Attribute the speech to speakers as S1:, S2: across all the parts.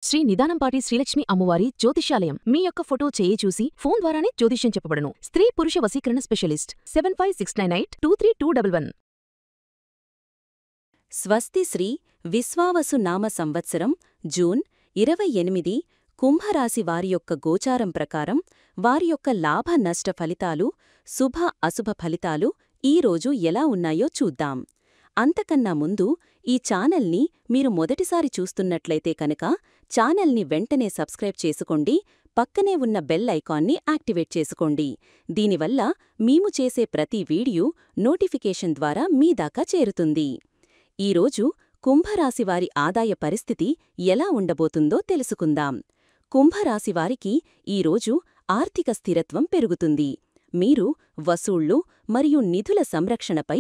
S1: శ్రీ నిదానంపాటి శ్రీలక్ష్మి అమ్మవారి జ్యోతిష్యాలయం. మీ యొక్క ఫోటో చేయి చూసి ఫోన్ ద్వారానే జ్యోతిష్యం చెప్పబడును. స్త్రీ పురుష వశీకరణ స్పెషలిస్ట్ 75698211.
S2: స్వస్తి శ్రీ విశ్వావసు నామ సంవత్సరం జూన్ 28 కుంభరాశి వారి యొక్క గోచారం ప్రకారం వారి యొక్క లాభ నష్ట ఫలితాలు, శుభ అశుభ ఫలితాలు ఈరోజు ఎలా ఉన్నాయో చూద్దాం. అంతకన్నా ముందు ఈ ఛానల్ని మీరు మొదటిసారి చూస్తున్నట్లయితే కనుక ఛానల్ని వెంటనే సబ్స్క్రైబ్ చేసుకోండి, పక్కనే ఉన్న బెల్ ఐకాన్ని యాక్టివేట్ చేసుకోండి. దీనివల్ల మేము చేసే ప్రతి వీడియో నోటిఫికేషన్ ద్వారా మీ దాకా చేరుతుంది. ఈరోజు కుంభరాశివారి ఆదాయ పరిస్థితి ఎలా ఉండబోతుందో తెలుసుకుందాం. కుంభరాశివారికి ఈరోజు ఆర్థిక స్థిరత్వం పెరుగుతుంది. మీరు వసూళ్లు మరియు నిధుల సంరక్షణపై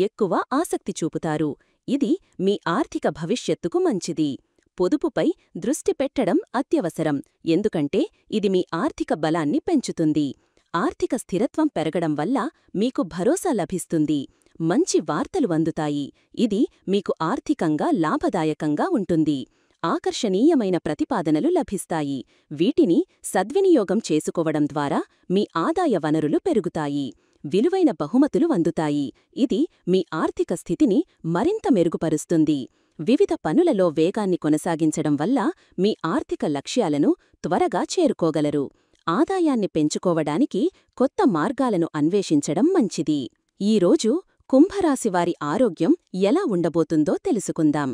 S2: ఎక్కువ ఆసక్తి చూపుతారు. ఇది మీ ఆర్థిక భవిష్యత్తుకు మంచిది. పొదుపుపై దృష్టి పెట్టడం అత్యవసరం, ఎందుకంటే ఇది మీ ఆర్థిక బలాన్ని పెంచుతుంది. ఆర్థిక స్థిరత్వం పెరగడం వల్ల మీకు భరోసా లభిస్తుంది. మంచి వార్తలు అందుతాయి. ఇది మీకు ఆర్థికంగా లాభదాయకంగా ఉంటుంది. ఆకర్షణీయమైన ప్రతిపాదనలు లభిస్తాయి. వీటిని సద్వినియోగం చేసుకోవడం ద్వారా మీ ఆదాయ వనరులు పెరుగుతాయి. విలువైన బహుమతులు అందుతాయి. ఇది మీ ఆర్థిక స్థితిని మరింత మెరుగుపరుస్తుంది. వివిధ పనులలో వేగాన్ని కొనసాగించడం వల్ల మీ ఆర్థిక లక్ష్యాలను త్వరగా చేరుకోగలరు. ఆదాయాన్ని పెంచుకోవడానికి కొత్త మార్గాలను అన్వేషించడం మంచిది. ఈరోజు కుంభరాశివారి ఆరోగ్యం ఎలా ఉండబోతుందో తెలుసుకుందాం.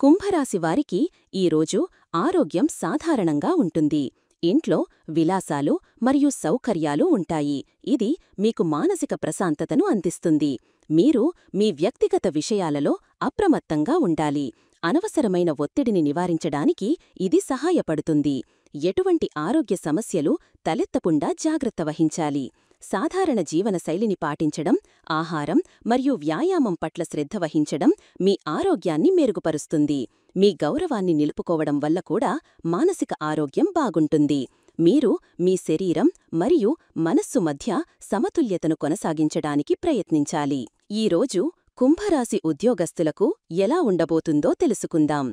S2: కుంభరాశివారికి ఈరోజు ఆరోగ్యం సాధారణంగా ఉంటుంది. ఇంట్లో విలాసాలు మరియు సౌకర్యాలు ఉంటాయి. ఇది మీకు మానసిక ప్రశాంతతను అందిస్తుంది. మీరు మీ వ్యక్తిగత విషయాలలో అప్రమత్తంగా ఉండాలి. అనవసరమైన ఒత్తిడిని నివారించడానికి ఇది సహాయపడుతుంది. ఎటువంటి ఆరోగ్య సమస్యలు తలెత్తకుండా జాగ్రత్త వహించాలి. సాధారణ జీవనశైలిని పాటించడం, ఆహారం మరియు వ్యాయామం పట్ల శ్రద్ధ వహించడం మీ ఆరోగ్యాన్ని మెరుగుపరుస్తుంది. మీ గౌరవాన్ని నిలుపుకోవడం వల్ల కూడా మానసిక ఆరోగ్యం బాగుంటుంది. మీరు మీ శరీరం మరియు మనస్సు మధ్య సమతుల్యతను కొనసాగించడానికి ప్రయత్నించాలి. ఈరోజు కుంభరాశి ఉద్యోగస్తులకు ఎలా ఉండబోతుందో తెలుసుకుందాం.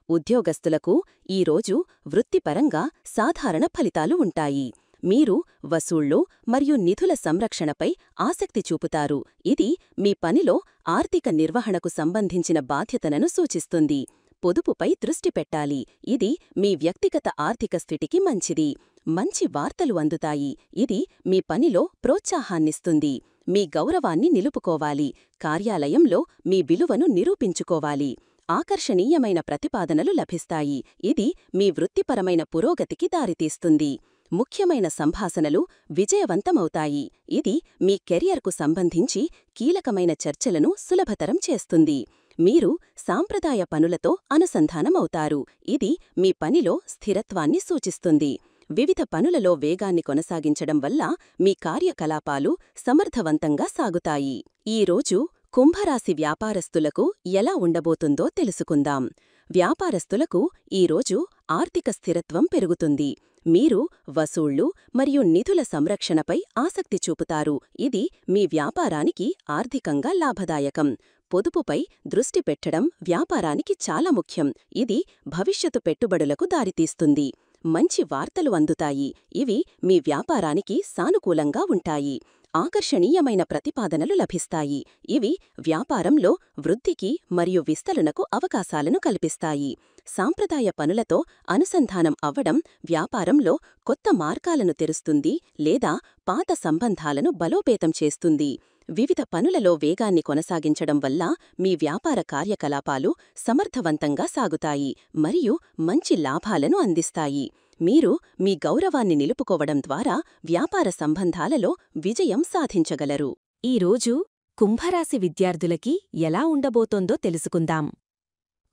S2: ఉద్యోగస్తులకు ఈరోజు వృత్తిపరంగా సాధారణ ఫలితాలు ఉంటాయి. మీరు వసూళ్లు మరియు నిధుల సంరక్షణపై ఆసక్తి చూపుతారు. ఇది మీ పనిలో ఆర్థిక నిర్వహణకు సంబంధించిన బాధ్యతలను సూచిస్తుంది. పొదుపుపై దృష్టి పెట్టాలి. ఇది మీ వ్యక్తిగత ఆర్థిక స్థితికి మంచిది. మంచి వార్తలు అందుతాయి. ఇది మీ పనిలో ప్రోత్సాహాన్నిస్తుంది. మీ గౌరవాన్ని నిలుపుకోవాలి. కార్యాలయంలో మీ విలువను నిరూపించుకోవాలి. ఆకర్షణీయమైన ప్రతిపాదనలు లభిస్తాయి. ఇది మీ వృత్తిపరమైన పురోగతికి దారితీస్తుంది. ముఖ్యమైన సంభాషణలు విజయవంతమవుతాయి. ఇది మీ కెరియర్కు సంబంధించి కీలకమైన చర్చలను సులభతరం చేస్తుంది. మీరు సాంప్రదాయ పనులతో అనుసంధానమవుతారు. ఇది మీ పనిలో స్థిరత్వాన్ని సూచిస్తుంది. వివిధ పనులలో వేగాన్ని కొనసాగించడం వల్ల మీ కార్యకలాపాలు సమర్థవంతంగా సాగుతాయి. ఈరోజు కుంభరాశి వ్యాపారస్తులకు ఎలా ఉండబోతుందో తెలుసుకుందాం. వ్యాపారస్తులకు ఈరోజు ఆర్థిక స్థిరత్వం పెరుగుతుంది. మీరు వసూళ్లు మరియు నిధుల సంరక్షణపై ఆసక్తి చూపుతారు. ఇది మీ వ్యాపారానికి ఆర్థికంగా లాభదాయకం. పొదుపుపై దృష్టి పెట్టడం వ్యాపారానికి చాలా ముఖ్యం. ఇది భవిష్యత్తు పెట్టుబడులకు దారితీస్తుంది. మంచి వార్తలు అందుతాయి. ఇవి మీ వ్యాపారానికి సానుకూలంగా ఉంటాయి. ఆకర్షణీయమైన ప్రతిపాదనలు లభిస్తాయి. ఇవి వ్యాపారంలో వృద్ధికి మరియు విస్తరణకు అవకాశాలను కల్పిస్తాయి. సాంప్రదాయ పనులతో అనుసంధానం అవ్వడం వ్యాపారంలో కొత్త మార్గాలను తెరుస్తుంది లేదా పాత సంబంధాలను బలోపేతం చేస్తుంది. వివిధ పనులలో వేగాన్ని కొనసాగించడం వల్ల మీ వ్యాపార కార్యకలాపాలు సమర్థవంతంగా సాగుతాయి మరియు మంచి లాభాలను అందిస్తాయి. మీరు మీ గౌరవాన్ని నిలుపుకోవడం ద్వారా వ్యాపార సంబంధాలలో విజయం సాధించగలరు.
S3: ఈరోజు కుంభరాశి విద్యార్థులకి ఎలా ఉండబోతోందో తెలుసుకుందాం.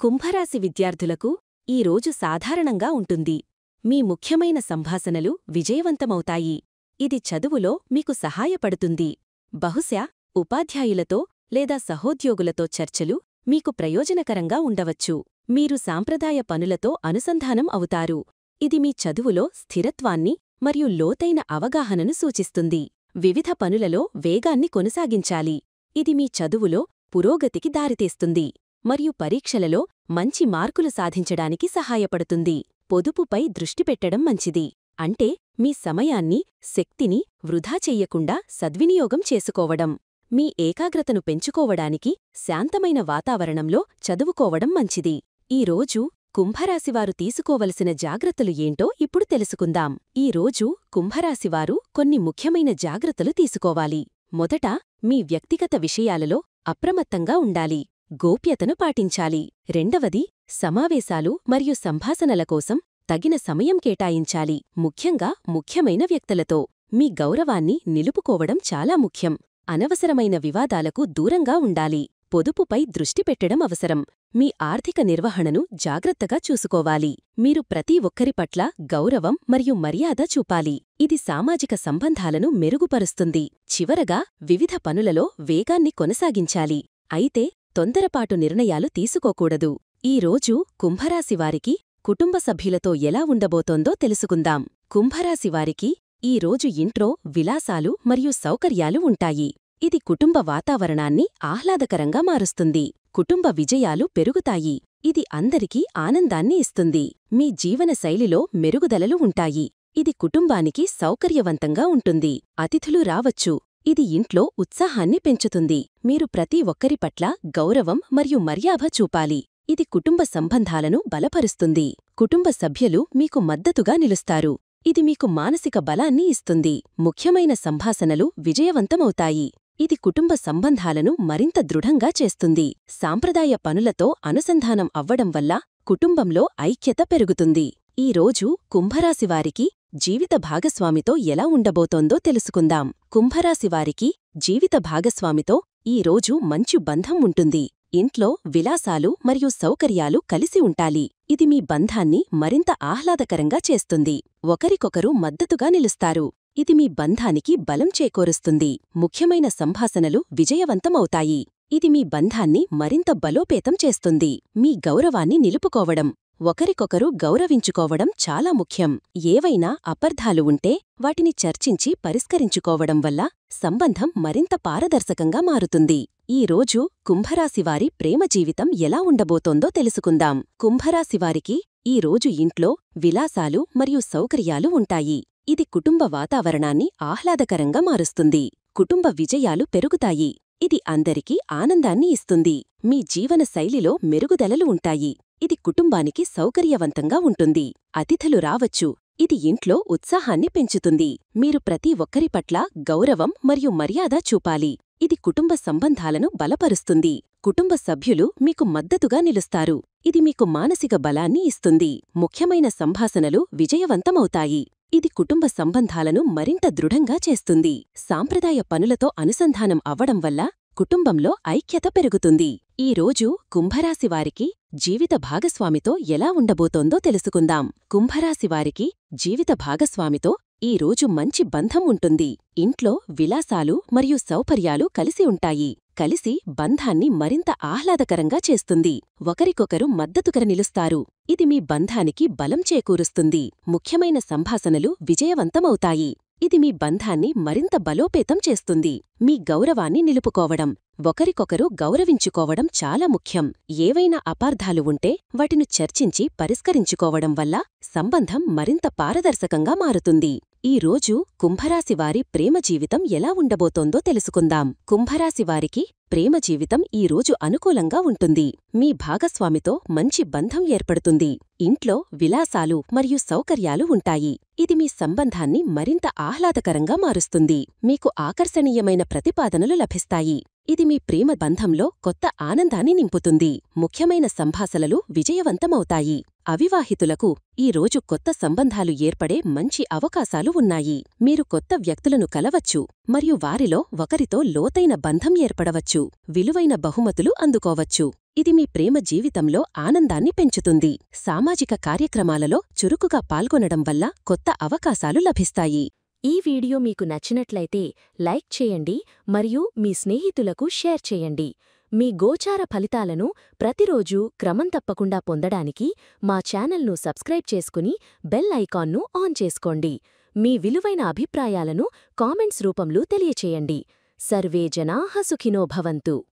S3: కుంభరాశి విద్యార్థులకు ఈరోజు సాధారణంగా ఉంటుంది. మీ ముఖ్యమైన సంభాషణలు విజయవంతమవుతాయి. ఇది చదువులో మీకు సహాయపడుతుంది. బహుశా ఉపాధ్యాయులతో లేదా సహోద్యోగులతో చర్చలు మీకు ప్రయోజనకరంగా ఉండవచ్చు. మీరు సాంప్రదాయ పనులతో అనుసంధానం అవుతారు. ఇది మీ చదువులో స్థిరత్వాన్ని మరియు లోతైన అవగాహనను సూచిస్తుంది. వివిధ పనులలో వేగాన్ని కొనసాగించాలి. ఇది మీ చదువులో పురోగతికి దారితీస్తుంది మరియు పరీక్షలలో మంచి మార్కులు సాధించడానికి సహాయపడుతుంది. పొదుపుపై దృష్టి పెట్టడం మంచిది. అంటే మీ సమయాన్ని, శక్తిని వృధా చెయ్యకుండా సద్వినియోగం చేసుకోవడం. మీ ఏకాగ్రతను పెంచుకోవడానికి శాంతమైన వాతావరణంలో చదువుకోవడం మంచిది. ఈ రోజు కుంభరాశివారు తీసుకోవలసిన జాగ్రత్తలు ఏంటో ఇప్పుడు తెలుసుకుందాం. ఈ రోజు కుంభరాశివారు కొన్ని ముఖ్యమైన జాగ్రత్తలు తీసుకోవాలి. మొదట, మీ వ్యక్తిగత విషయాలలో అప్రమత్తంగా ఉండాలి. గోప్యతను పాటించాలి. రెండవది, సమావేశాలు మరియు సంభాషణల కోసం తగిన సమయం కేటాయించాలి. ముఖ్యంగా ముఖ్యమైన వ్యక్తులతో. మీ గౌరవాన్ని నిలుపుకోవడం చాలా ముఖ్యం. అనవసరమైన వివాదాలకు దూరంగా ఉండాలి. పొదుపుపై దృష్టి పెట్టడం అవసరం. మీ ఆర్థిక నిర్వహణను జాగ్రత్తగా చూసుకోవాలి. మీరు ప్రతి ఒక్కరి పట్ల గౌరవం మరియు మర్యాద చూపాలి. ఇది సామాజిక సంబంధాలను మెరుగుపరుస్తుంది. చివరగా, వివిధ పనులలో వేగాన్ని కొనసాగించాలి. అయితే తొందరపాటు నిర్ణయాలు తీసుకోకూడదు. ఈ రోజు కుంభరాశివారికి కుటుంబ సభ్యులతో ఎలా ఉండబోతోందో తెలుసుకుందాం. కుంభరాశివారికి ఈ రోజు ఇంట్లో విలాసాలు మరియు సౌకర్యాలు ఉంటాయి. ఇది కుటుంబ వాతావరణాన్ని ఆహ్లాదకరంగా మారుస్తుంది. కుటుంబ విజయాలు పెరుగుతాయి. ఇది అందరికీ ఆనందాన్ని ఇస్తుంది. మీ జీవన శైలిలో మెరుగుదలలు ఉంటాయి. ఇది కుటుంబానికి సౌకర్యవంతంగా ఉంటుంది. అతిథులు రావచ్చు. ఇది ఇంట్లో ఉత్సాహాన్ని పెంచుతుంది. మీరు ప్రతి ఒక్కరి పట్ల గౌరవం మరియు మర్యాద చూపాలి. ఇది కుటుంబ సంబంధాలను బలపరుస్తుంది. కుటుంబ సభ్యులు మీకు మద్దతుగా నిలుస్తారు. ఇది మీకు మానసిక బలాన్ని ఇస్తుంది. ముఖ్యమైన సంభాషణలు విజయవంతమవుతాయి. ఇది కుటుంబ సంబంధాలను మరింత దృఢంగా చేస్తుంది. సాంప్రదాయ పనులతో అనుసంధానం అవ్వడం వల్ల కుటుంబంలో ఐక్యత పెరుగుతుంది. ఈ రోజు కుంభరాశివారికి జీవిత భాగస్వామితో ఎలా ఉండబోతోందో తెలుసుకుందాం. కుంభరాశివారికి జీవిత భాగస్వామితో ఈ రోజు మంచి బంధం ఉంటుంది. ఇంట్లో విలాసాలు మరియు సౌకర్యాలు కలిసి ఉంటాలి. ఇది మీ బంధాన్ని మరింత ఆహ్లాదకరంగా చేస్తుంది. ఒకరికొకరు మద్దతుగా నిలుస్తారు. ఇది మీ బంధానికి బలం చేకూరుస్తుంది. ముఖ్యమైన సంభాషణలు విజయవంతమవుతాయి. ఇది మీ బంధాన్ని మరింత బలోపేతం చేస్తుంది. మీ గౌరవాన్ని నిలుపుకోవడం. ఒకరికొకరు గౌరవించుకోవడం చాలా ముఖ్యం. ఏవైనా అపార్థాలు ఉంటే వాటిని చర్చించి పరిష్కరించుకోవడం వల్ల సంబంధం మరింత పారదర్శకంగా మారుతుంది. ఈ రోజు కుంభరాశివారి ప్రేమ జీవితం ఎలా ఉండబోతోందో తెలుసుకుందాం. కుంభరాశివారికి ఈ రోజు ఇంట్లో విలాసాలు మరియు సౌకర్యాలు ఉంటాయి. ఇది కుటుంబ వాతావరణాన్ని ఆహ్లాదకరంగా మారుస్తుంది. కుటుంబ విజయాలు పెరుగుతాయి. ఇది అందరికీ ఆనందాన్ని ఇస్తుంది. మీ జీవన శైలిలో మెరుగుదలలు ఉంటాయి. ఇది కుటుంబానికి సౌకర్యవంతంగా ఉంటుంది. అతిథులు రావచ్చు. ఇది ఇంట్లో ఉత్సాహాన్ని పెంచుతుంది. మీరు ప్రతి ఒక్కరి పట్ల గౌరవం మరియు మర్యాద చూపాలి. ఇది కుటుంబ సంబంధాలను బలపరుస్తుంది. కుటుంబ సభ్యులు మీకు మద్దతుగా నిలుస్తారు. ఇది మీకు మానసిక బలాన్ని ఇస్తుంది. ముఖ్యమైన సంభాషణలు విజయవంతమవుతాయి. ఇది కుటుంబ సంబంధాలను మరింత దృఢంగా చేస్తుంది. సాంప్రదాయ పనులతో అనుసంధానం అవ్వడం వల్ల కుటుంబంలో ఐక్యత పెరుగుతుంది. ఈ రోజు కుంభరాశివారికి జీవిత భాగస్వామితో ఎలా ఉండబోతోందో తెలుసుకుందాం. కుంభరాశివారికి జీవిత భాగస్వామితో ఈ రోజు మంచి బంధం ఉంటుంది. ఇంట్లో విలాసాలు మరియు సౌకర్యాలు కలిసి ఉంటాయి. కలిసి బంధాన్ని మరింత ఆహ్లాదకరంగా చేస్తుంది. ఒకరికొకరు మద్దతుగా నిలుస్తారు. ఇది మీ బంధానికి బలం చేకూరుస్తుంది. ముఖ్యమైన సంభాషణలు విజయవంతమవుతాయి. ఇది మీ బంధాన్ని మరింత బలోపేతం చేస్తుంది. మీ గౌరవాన్ని నిలుపుకోవడం. ఒకరికొకరు గౌరవించుకోవడం చాలా ముఖ్యం. ఏవైనా అపార్థాలు ఉంటే వాటిని చర్చించి పరిష్కరించుకోవడం వల్ల సంబంధం మరింత పారదర్శకంగా మారుతుంది. ఈ రోజు కుంభరాశివారి ప్రేమ జీవితం ఎలా ఉండబోతోందో తెలుసుకుందాం. కుంభరాశివారికి ప్రేమ జీవితం ఈ రోజు అనుకూలంగా ఉంటుంది. మీ భాగస్వామితో మంచి బంధం ఏర్పడుతుంది. ఇంట్లో విలాసాలు మరియు సౌకర్యాలు ఉంటాయి. ఇది మీ సంబంధాన్ని మరింత ఆహ్లాదకరంగా మారుస్తుంది. మీకు ఆకర్షణీయమైన ప్రతిపాదనలు లభిస్తాయి. ఇది మీ ప్రేమ బంధంలో కొత్త ఆనందాన్ని నింపుతుంది. ముఖ్యమైన సంభాషణలు విజయవంతమవుతాయి. అవివాహితులకు ఈ రోజు కొత్త సంబంధాలు ఏర్పడే మంచి అవకాశాలు ఉన్నాయి. మీరు కొత్త వ్యక్తులను కలవచ్చు మరియు వారిలో ఒకరితో లోతైన బంధం ఏర్పడవచ్చు. విలువైన బహుమతులు అందుకోవచ్చు. ఇది మీ ప్రేమ జీవితంలో ఆనందాన్ని పెంచుతుంది. సామాజిక కార్యక్రమాలలో చురుకుగా పాల్గొనడం వల్ల కొత్త అవకాశాలు లభిస్తాయి.
S1: ఈ వీడియో మీకు నచ్చినట్లయితే లైక్ చేయండి మరియు మీ స్నేహితులకు షేర్ చేయండి. మీ గోచార ఫలితాలను ప్రతిరోజూ క్రమం తప్పకుండా పొందడానికి మా ఛానల్ను సబ్స్క్రైబ్ చేసుకుని బెల్ ఐకాన్ను ఆన్ చేసుకోండి. మీ విలువైన అభిప్రాయాలను కామెంట్స్ రూపంలో తెలియచేయండి. సర్వే జనాః సుఖినో భవంతు.